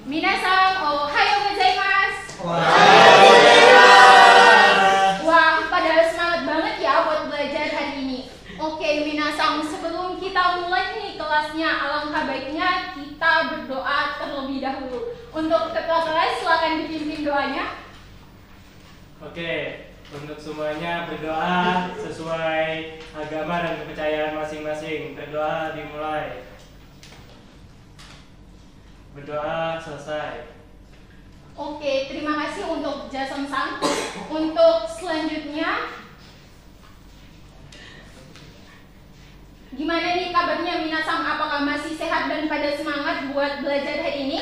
Minasan, ohayo gozaimasu. Wah, pada semangat banget ya buat belajar hari ini. Oke, minasan, sebelum kita mulai nih kelasnya, alangkah baiknya kita berdoa terlebih dahulu. Untuk ketua kelas, silakan dipimpin doanya. Oke, untuk semuanya berdoa sesuai agama dan kepercayaan masing-masing. Berdoa dimulai. Berdoa selesai. Oke, terima kasih untuk Jason-san. Untuk selanjutnya, gimana nih kabarnya minasan? Apakah masih sehat dan pada semangat buat belajar hari ini?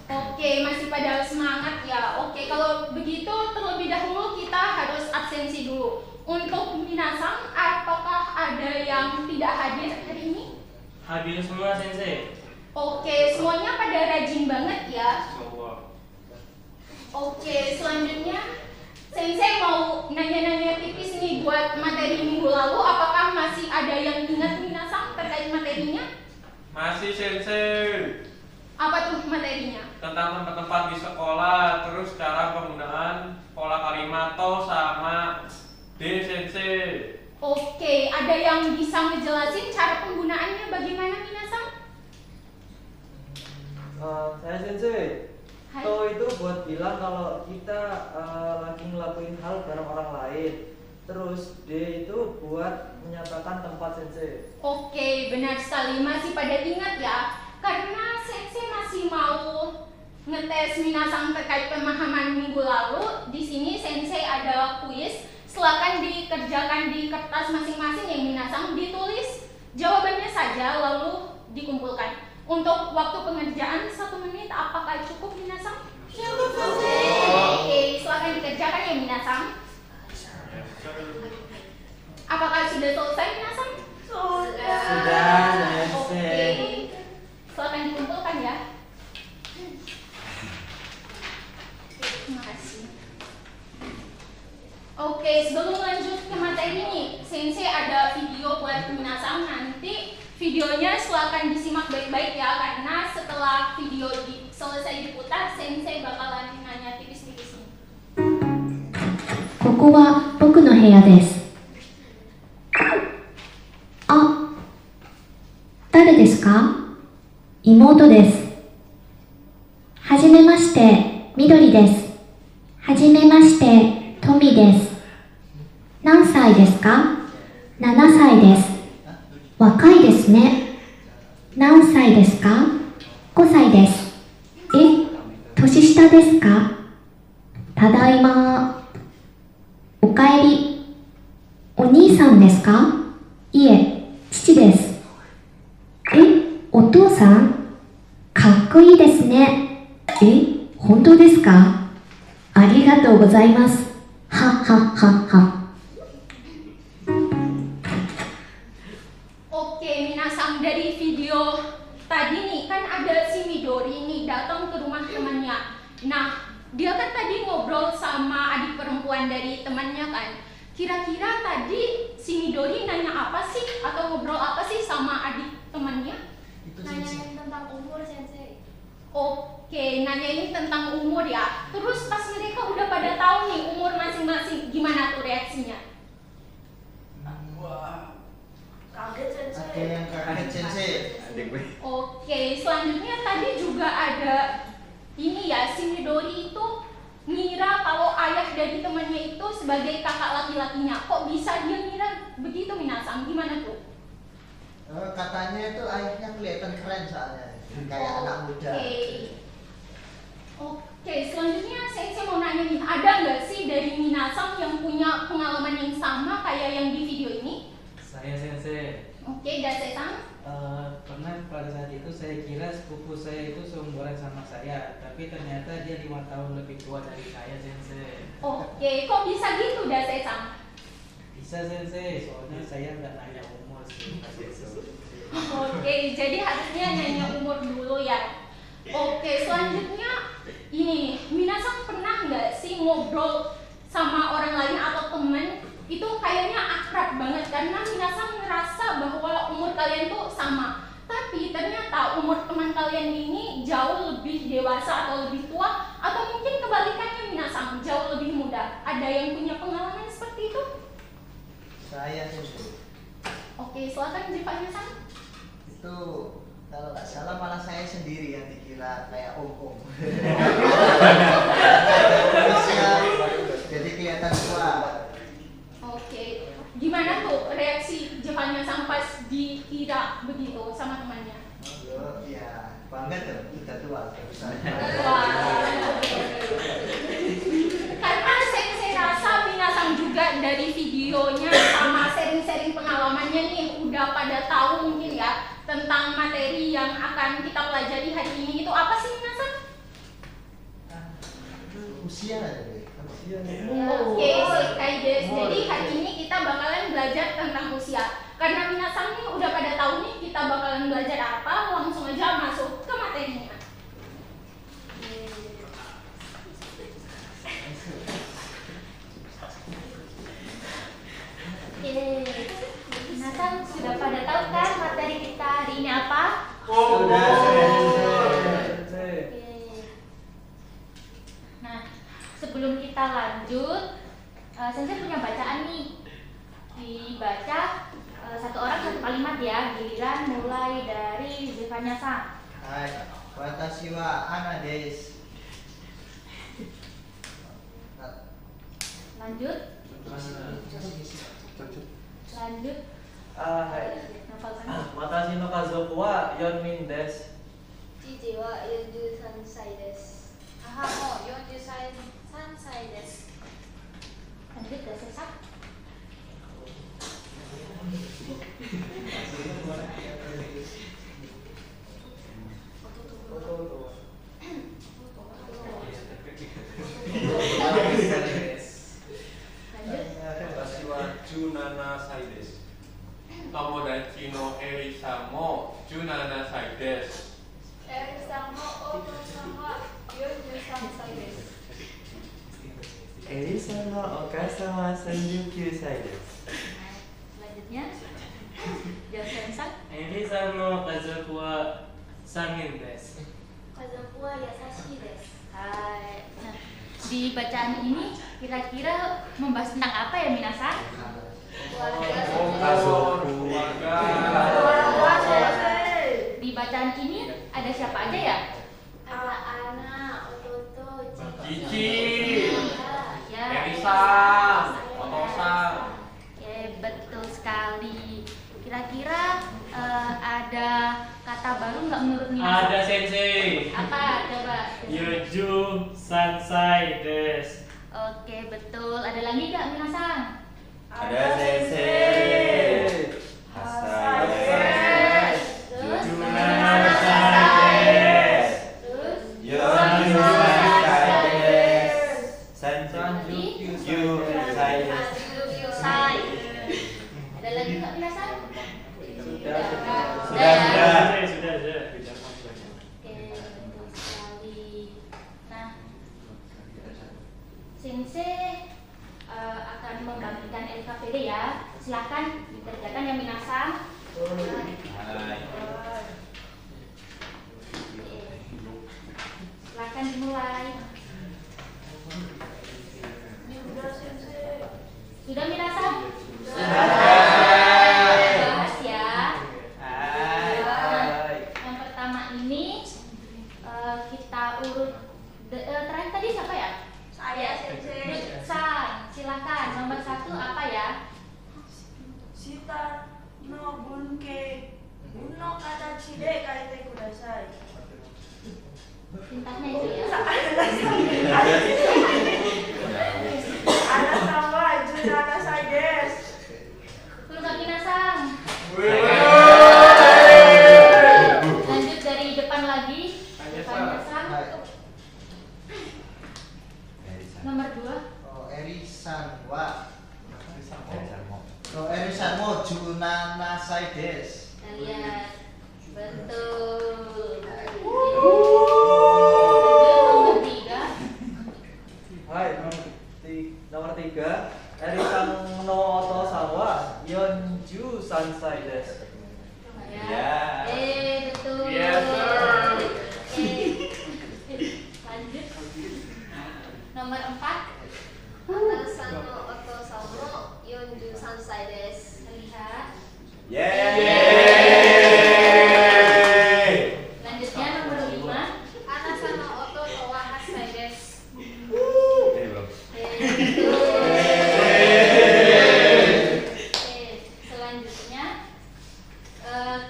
Oke, masih pada semangat ya. Oke, kalau begitu terlebih dahulu kita harus absensi dulu. Untuk minasan, apakah ada yang tidak hadir hari ini? Hadir semua, Sensei. Oke, semuanya pada rajin banget ya. Oke, selanjutnya Sensei mau nanya-nanya tipis nih buat materi minggu lalu. Apakah masih ada yang ingat minasan terkait materinya? Masih, Sensei. Apa tuh materinya? Tentang tempat-tempat di sekolah, terus cara penggunaan pola kalimato sama D, Sensei. Oke, ada yang bisa ngejelasin cara penggunaannya bagaimana minasan? Saya Sensei. Hai. To itu buat bilang kalau kita lagi ngelakuin hal bareng orang lain. Terus D itu buat menyatakan tempat Sensei. Oke, benar sekali. Masih pada ingat ya? Karena Sensei masih mau ngetes minasan terkait pemahaman minggu lalu. Di sini Sensei ada kuis. Silakan dikerjakan di kertas masing-masing yang minasan, ditulis jawabannya saja lalu dikumpulkan. Untuk waktu pengerjaan 1 menit, apakah cukup minasan? Cukup. Oke, silakan dikerjakan ya minasan. Apakah sudah selesai minasan? Sudah, Sensei. Oke, silakan dikumpulkan ya. Terima kasih. Oke, sebelum lanjut ke materi nih, Sensei ada video buat minasan. Nanti videonya silakan disimak baik-baik ya, karena setelah video selesai diputar, Sensei bakalan nanya tipis-tipis nih. ここは僕の部屋です。あ、誰ですか？妹です。はじめまして、みどりです。はじめまして、トミです。何歳ですか？7歳です。若いですね。何歳ですか？5歳です。年下ですか？ただいま。おかえり。お兄さんですか？いえ、父です。お父さん？かっこいいですね。本当ですか？ありがとうございます。はっはっはっは。Oke, minasan, dari video tadi nih kan ada si Midori nih datang ke rumah temannya. Nah, dia kan tadi ngobrol sama adik perempuan dari temannya kan. Kira-kira tadi si Midori nanya apa sih atau ngobrol apa sih sama adik temannya? Nanyain tentang umur, Sensei. Oke, nanyain tentang umur ya. Terus pas mereka udah pada tahu nih umur masing-masing, gimana tuh reaksinya? Kaget, Sensei. Ada yang kaget, Sensei. Oke, selanjutnya tadi juga ada ini ya, si Midori itu ngira kalau ayah dari temannya itu sebagai kakak laki-lakinya. Kok bisa dia ngira begitu minasan? Gimana tuh? Katanya itu ayahnya kelihatan keren soalnya, kayak anak muda. Oke, selanjutnya saya mau nanya nih, ada nggak sih dari minasan yang punya pengalaman yang sama kayak yang di video ini? Saya Sensei. Oke, Dasesan. Pernah pada saat itu saya kira sepupu saya itu seumuran sama saya, tapi ternyata dia 5 tahun lebih tua dari saya, Sensei. Oke, kok bisa gitu, Dasesan? Bisa, Sensei, soalnya saya nggak nanya umur sih, Pak Sensei. Oke, jadi harusnya nanya umur dulu ya. Oke, selanjutnya ini, minasan pernah nggak sih ngobrol sama orang lain atau temen itu kayaknya akrab banget karena minasan ngerasa bahwa umur kalian tuh sama, tapi ternyata kalian ini jauh lebih dewasa atau lebih tua, atau mungkin kebalikannya minasang, jauh lebih muda? Ada yang punya pengalaman seperti itu? Saya sih Oke, silakan Jiva-san. itu kalau nggak salah malah saya sendiri yang dikira kayak om. Usia jadi kelihatan tua. Oke, gimana tuh reaksi Jiva-san pas dikira begitu sama temannya? Ya bangga tuh, udah tua. Wah. Karena saya rasa minasang juga dari videonya sama sharing-sharing pengalamannya nih udah pada tahu mungkin ya tentang materi yang akan kita pelajari hari ini. Itu apa sih minasang? Usia aja deh. Oke, sekaides. Jadi hari ini kita bakalan belajar tentang usia. Karena minasang nih udah pada tahu nih kita bakalan belajar apa, langsung aja masuk ke materinya. Oke, Nathan sudah pada tahu kan materi kita hari ini apa? Sudah. Oke. Nah, sebelum kita lanjut, Sensei punya bacaan nih. Dibaca satu orang satu kalimat ya, giliran mulai dari Jiva-san. Hai, watashi wa Ana desu. Lanjut. Lanjut. Hai. Hafalkan. Watashi no kazoku wa 4人です。父は43歳です。母も43歳です。Lanjut dah sesak. Watashi wa 17歳です。友達のエリさんも17歳です。エリさんもお父さんは43歳です。エリさんのお母さんは39歳です。 Selanjutnya, Johnson-san. Eri-san no kazoku wa 3人です。家族は優しいです。Hai. Nah, di bacaan ini kira-kira membahas tentang apa ya minasan? Keluarga. Di bacaan ini ada siapa aja ya? Ada anak, ototo, Cici. Ya. Eri-san, Oto-san. Ya, betul sekali. Kira-kira ada kata baru nggak menurut minasan? Ada sensei. Apa? Coba. Yoju sansai desu. Oke, betul. Ada lagi nggak minasan? Ada sensei. Hasai desu. Terus? Junanasai desu. Terus? Yoju sansai desu. Sanju sai desu. Sai. Ada lagi nggak minasan? Sudah. Sudah. Oke, betul sekali. Nah, Sensei akan membagikan LKPD ya. Silakan dikerjakan ya minasan. Silakan dimulai. Sudah minasan? Bahas ya. Yang pertama ini kita urut terakhir tadi siapa ya? Saya Sensei. San, silakan. Nomor 1 apa ya? Shita no bunke no katachi de kaite kudasai. Pintarnya itu ya. Anasan wa 17歳です。 Minasan. Lanjut dari depan lagi. Depannya San. Nomor 2. Oh, Eri-san wa Eri-san mo 17歳desu. Lihat. Betul. Lanjut nomor 3. Hai, nomor 3. Eri-san no oto-san wa 43歳です。Ya. Betul. Yes, sir. nomor 4. Watashi no otousan mo 43 歳です。 Lihat. Selanjutnya nomor 5. あなたの弟は8歳です。 Selanjutnya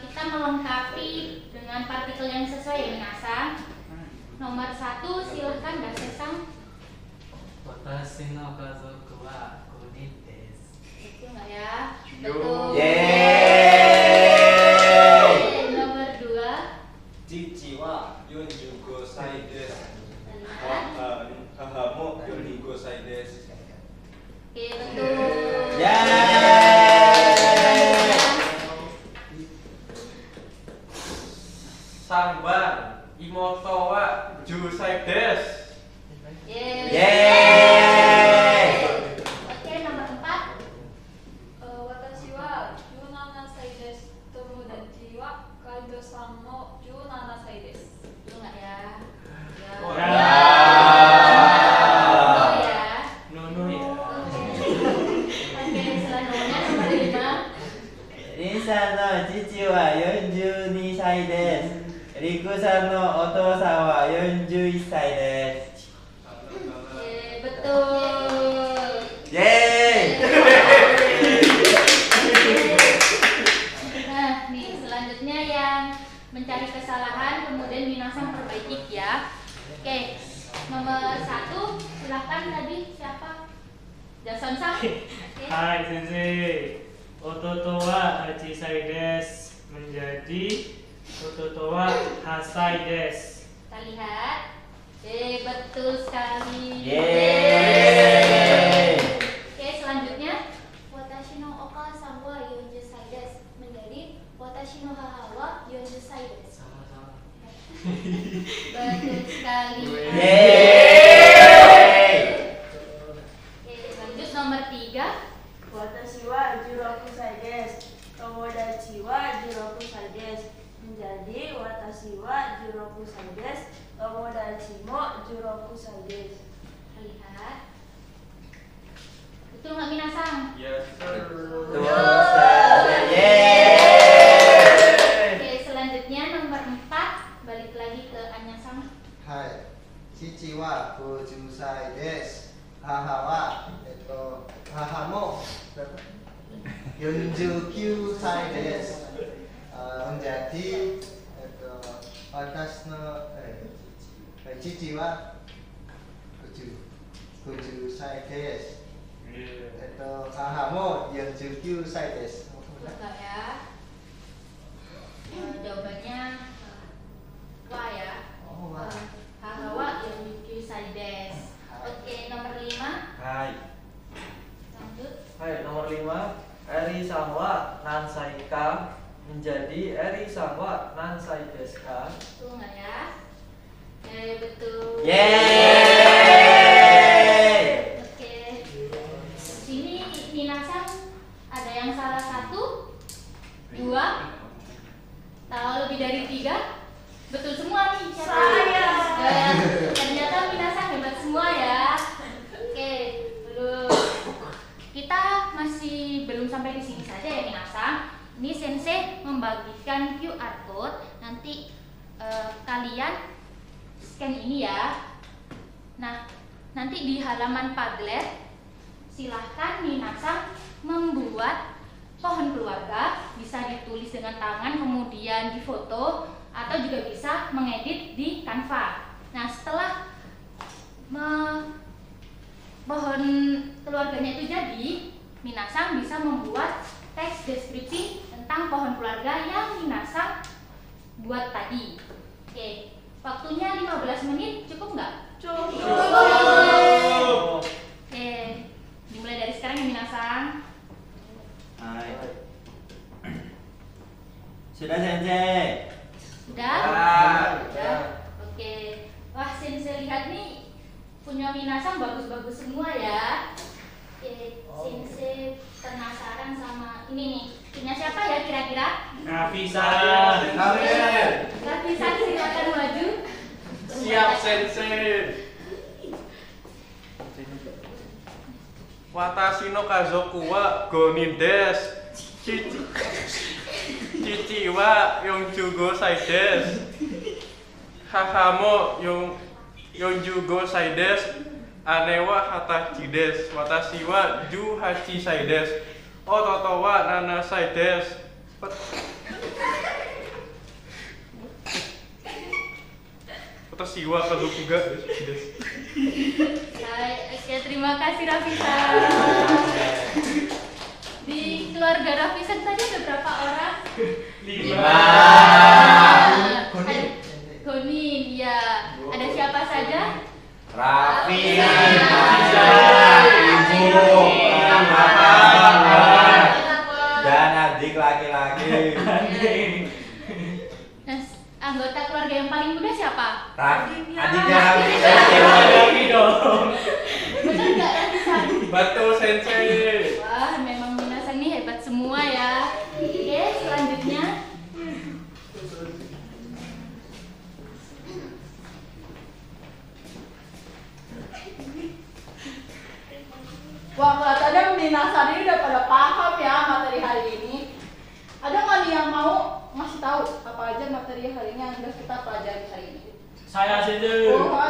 kita melengkapi dengan partikel yang sesuai ya Minasang. Nomor 1 silahkan Dasesang. Watashi no kazoku wa 5人です。 Betul nggak ya? Yo. Betul. Nomor 2. 父は45歳です。 Lihat. 母も45歳です。 Oke, betul. Samban imoto wa 10歳です。 Oke, nomor 4. 私は17歳です。友達はガイドさんも17歳です。 Betul nggak ya? Ya. Oh ya. Nono ya. Oke, selanjutnya nomor 5. リンさんの父は42歳です。リクさんのお父さんは41歳です。 Betul. Yeay! Nah, nih selanjutnya yang mencari kesalahan kemudian Minasang perbaiki ya. Oke, nomor 1 silahkan tadi siapa? Jason-san. Oke. Hai Sensei. Ototo wa 8歳です. Menjadi Ototo wa 8歳です. Kita lihat. Betul sekali. Yeay! Oke, selanjutnya. Watashi no okasan wa 40歳です。menjadi watashi no haha wa 40歳です。 Betul sekali. Yeay! Oke, lanjut nomor 3. 私は16歳です。友達は16歳です。menjadi 私は16歳です。友達も16歳です。 Lihat. Betul nggak Minasang? Yes, sir. Oke, selanjutnya nomor 4. Balik lagi ke Anyasang. はい。父は50歳です。母は母も49歳です。menjadi私の父は50歳です。母も49歳です。 Betul nggak ya? Jawabannya wa ya. Oh, wa. Hahawa Yuki Saides. Oke, nomor 5. Hai. Lanjut. Hai, nomor 5. Eri Sanwa Nansai Ka menjadi Eri Sanwa Nansai desu ka? Betul nggak ya? Betul. Yeay! Oke. Sini Minasang ada yang salah 1, 2, tahu lebih dari 3. Betul semua nih. Siapa? Saya. Ternyata Minasang hebat semua ya. Oke, belum. Kita masih belum sampai di sini saja ya Minasang. Ini Sensei membagikan QR code. Nanti kalian scan ini ya. Nah, nanti di halaman Padlet silahkan Minasang membuat pohon keluarga, bisa ditulis dengan tangan kemudian difoto atau juga bisa mengedit di Canva. Nah, setelah pohon keluarganya itu jadi, Minasang bisa membuat teks deskripsi tentang pohon keluarga yang Minasang buat tadi. Oke, waktunya 15 menit cukup nggak? Cukup. Oke, dimulai dari sekarang ya Minasang. Hai. Sudah Sensei? Sudah? Sudah. Oke. Wah, Sensei lihat nih punya Minasang bagus-bagus semua ya. Oke, Sensei penasaran sama ini nih. Punya siapa ya kira-kira? Nafisa. Nafisa, silakan maju. Siap, Sensei. Watashi no kazoku wa 5人です。父は45歳です。母も45歳です。姉は20歳です。私は18歳です。弟は7歳です。私は家族がです。Hai, oke, terima kasih Rafisa. Di keluarga Rafisa tadi ada berapa orang? 5. Goni, ya. Ada siapa saja? Raffi, Ibu, Bapak, dan adik laki-laki. Nah, anggota keluarga yang paling muda siapa? Adiknya Raffi. Benar nggak Rafisa? Betul Sensei. Wah, memang minasan nih hebat semua ya. Oke, selanjutnya. Wah, kelihatannya minasan ini udah pada paham ya materi hari ini. Ada nggak nih yang mau ngasih tahu apa aja materi hari ini yang udah kita pelajari hari ini? Saya saja. Oh, dong.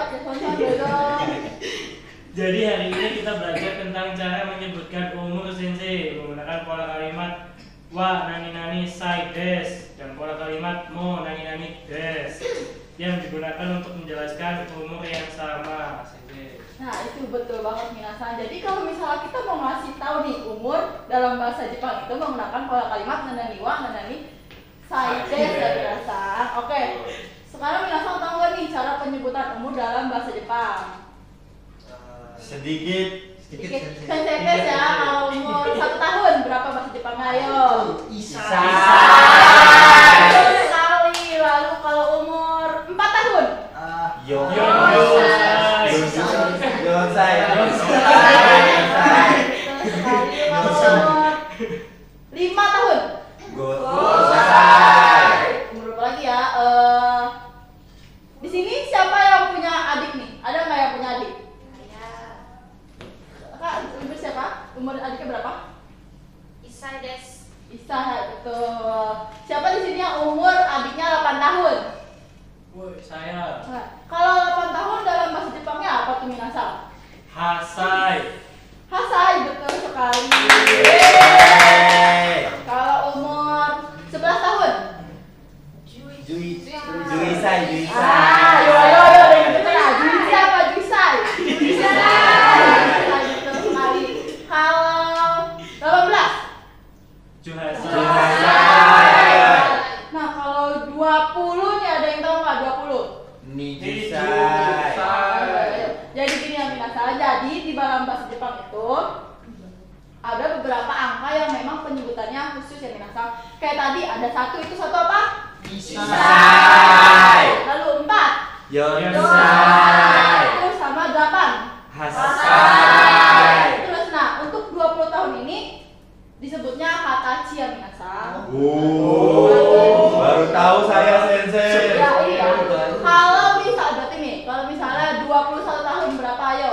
Jadi hari ini kita belajar tentang cara menyebutkan umur Sensei menggunakan pola kalimat wa nani sai des dan pola kalimat mo nani des yang digunakan untuk menjelaskan umur yang sama Sensei. Nah, itu betul banget minasan. Jadi kalau misalnya kita mau ngasih tahu nih umur dalam bahasa Jepang itu menggunakan pola kalimat nanani wa nanani sai des ya minasan. Oke. Sekarang minasan tahu nggak nih cara penyebutan umur dalam bahasa Jepang? Sedikit. Sensei tes ya, kalau umur 1 tahun berapa bahasa Jepangnya? Ayo. Isai. Sekali. Lalu kalau umur 4 tahun? Yonsai. Sekali. Kalau umur 5 tahun? Gosai. Umur berapa lagi ya? Di sini siapa yang punya adik nih? Ada nggak yang punya adik? Kak, umur siapa? Umur adiknya berapa? Isai des. Isai, betul. Siapa di sini yang umur adiknya 8 tahun? Woi, saya. Nah, kalau 8 tahun dalam bahasa Jepangnya apa tuh minasan? Hasai. Hasai, betul sekali. Kalau umur 11 tahun? Juisai. Ayo, Juisai apa Juisai? Juisai, betul sekali. Kalau 18? Juhasai. Nah, kalau 20 nih ada yang tahu nggak 20? Nijusai. Jadi gini ya minasan, jadi di dalam bahasa Jepang itu ada beberapa angka yang memang penyebutannya khusus ya minasan. Kayak tadi ada 1, itu 1 apa? Isai. Lalu 4 Yonsai. Terus sama 8 Hasai. Terus nah, untuk 20 tahun ini disebutnya hatachi ya minasan. Baru tahu saya Sensei. Ya, iya. Kalau berarti nih, kalau misalnya 21 tahun berapa ayo?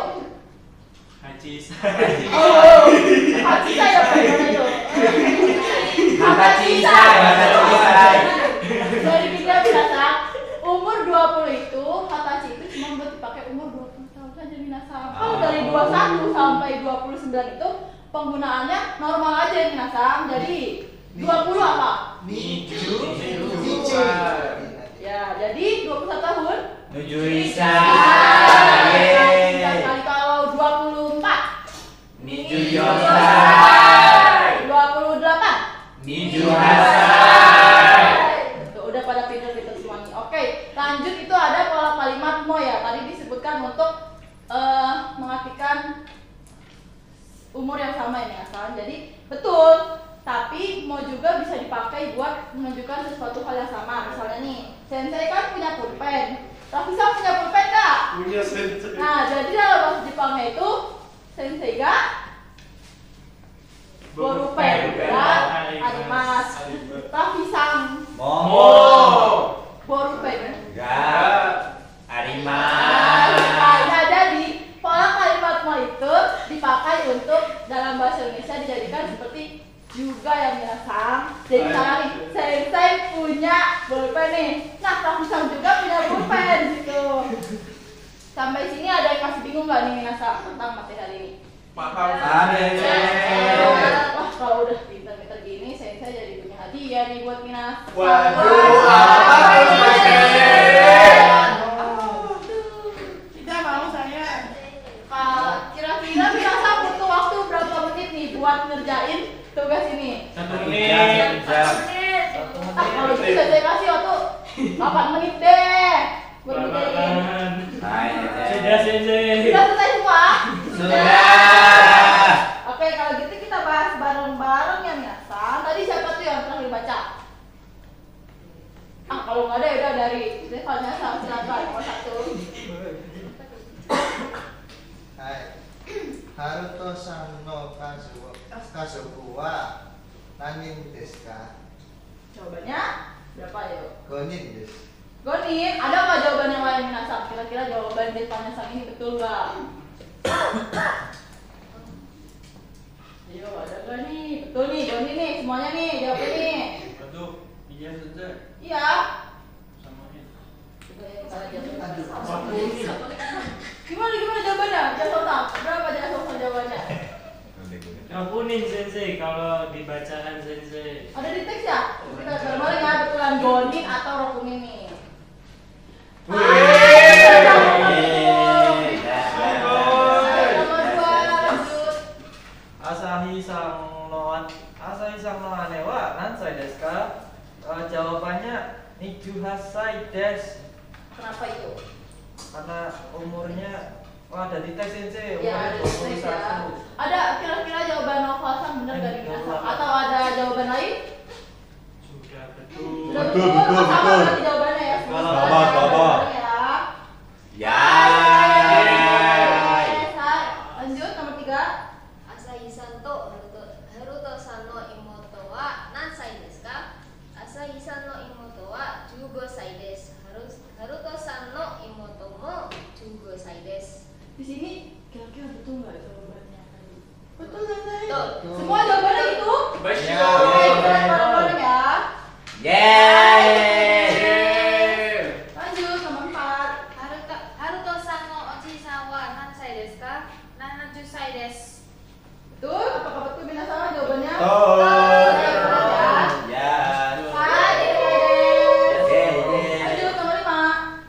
Hachisai. Oh, hachisai apa itu? Hachisai. Jadi kita biasa umur 20 itu hatachi itu cuma buat dipakai umur 20 tahun saja minasan. Kalau dari 21 sampai 29 itu penggunaannya normal aja minasan. Jadi 20 apa? Ya, jadi 21 tahun. Juisai. Sekali kalau 24. Nijuyosai. 28. Nijuhasai. Tuh, udah pada pinter-pinter semua nih. Oke, lanjut itu ada pola kalimat mo ya. Tadi disebutkan untuk mengartikan umur yang sama ini ya kan. Jadi betul. Tapi mau juga bisa dipakai buat menunjukkan sesuatu hal yang sama. Misalnya nih, Sensei kan punya pulpen. Rafisa punya pulpen gak? Punya Sensei. Nah, jadi dalam bahasa Jepangnya itu Sensei ga borupen ga arimasu. Rafisa borupen Ga arimasu. Nah, jadi pola kalimat mo itu dipakai untuk dalam bahasa Indonesia dijadikan seperti juga ya minasang. Jadi misalnya nih, sensei punya pulpen nih. Nah, Sang juga punya pulpen gitu. Sampai sini ada yang masih bingung nggak nih minasang tentang materi hari ini? Paham. Wah, kalau udah pintar-pintar gini, sensei jadi punya hadiah nih buat Minas. Waduh, apa Tidak mau saya. Kira-kira Minasang butuh waktu berapa menit nih buat ngerjain tugas ini? 1 menit. Kalau gitu saya kasih waktu 8 menit deh buat ngerjain. Sudah sensei. Sudah selesai semua? Sudah. Oke, kalau gitu kita bahas bareng-bareng ya Minasang. Tadi siapa tuh yang terakhir baca? Kalau nggak ada ya udah dari Stefania silakan nomor 1. Hai. Haruto san no kazoku wa nanin desu ka? Jawabannya berapa yuk? Gonin desu. Gonin, ada nggak jawaban yang lain Minasang? Kira-kira jawaban Stefania sang ini betul nggak? Ayo, ada nggak nih? Betul nih, Gonin nih, semuanya nih, jawabnya nih. Aduh, iya saja. Iya. Samain. Gimana jawabannya? Jasota, berapa Jasota jawabannya? Rampunin sensei kalau dibacaan sensei. Ada di teks ya? Kita bareng-bareng ya, betulan Gonin atau Rokunin nih. Asahi sang no ane wa nansai desu ka? Jawabannya Nijuhasai desu. Kenapa itu? Karena umurnya ada di teks sensei, Ya, ada umurnya di teks ya. 21. Ada kira-kira jawaban Novasan benar dari Minasang? Atau ada jawaban lain? Sudah betul. Sudah Betul, betul, Sama betul. berarti jawabannya ya. Semua Sama, jawabannya sama. ya. Yay. Lanjut nomor 3. Asahi Santo Haruto san no imoto wa nansai desu ka? Asahi san no imoto wa 15 desu. Haruto san no imoto mo 15 desu. Di sini kira-kira betul nggak jawabannya? Betul Sensei. Betul. Semua jawabannya itu? Baik. Oke, kita bareng-bareng ya. Yeay. Lanjut nomor 4. Haruto san no oji-san wa nansai desu ka? 70 desu. Betul? Apakah betul Minasang jawabannya? Betul. Ya. Ya. Hai, Yeay. lanjut nomor 5.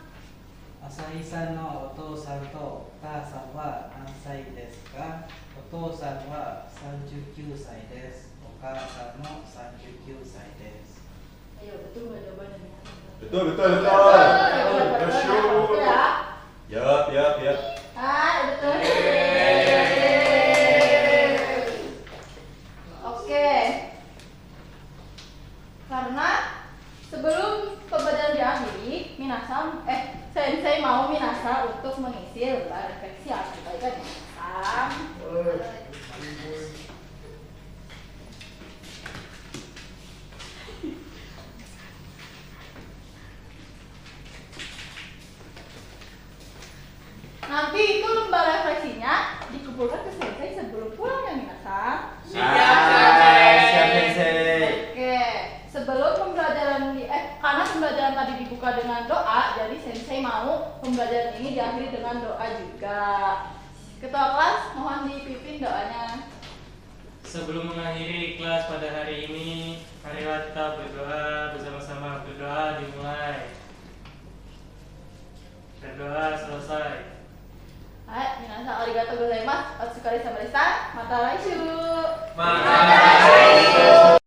Asahi san no oto santo ka-san wa nansai desu ka? Oto-san wa 39 歳です。お母さんも39歳です。 Ayo, betul nggak jawabannya? Betul, betul, betul. Betul ya. Yup, yup, yup. Hai, betul. Oke. Karena sebelum pembelajaran diakhiri, Sensei mau Minasa untuk mengisi lembar refleksi yang diberikan Minasa. Nanti itu lembar refleksinya dikumpulkan ke Sensei sebelum pulang ya Minasa. Siap, Sensei. Oke, sebelum pembelajaran karena pembelajaran tadi dibuka dengan doa, jadi Sensei mau pembelajaran ini diakhiri dengan doa juga. Ketua kelas, mohon dipimpin doanya. Sebelum mengakhiri kelas pada hari ini, marilah kita berdoa bersama-sama. Berdoa dimulai. Berdoa selesai. Hai, minasa arigatou gozaimasu. Otsukare sama deshita. Mata laishu. Mata laishu.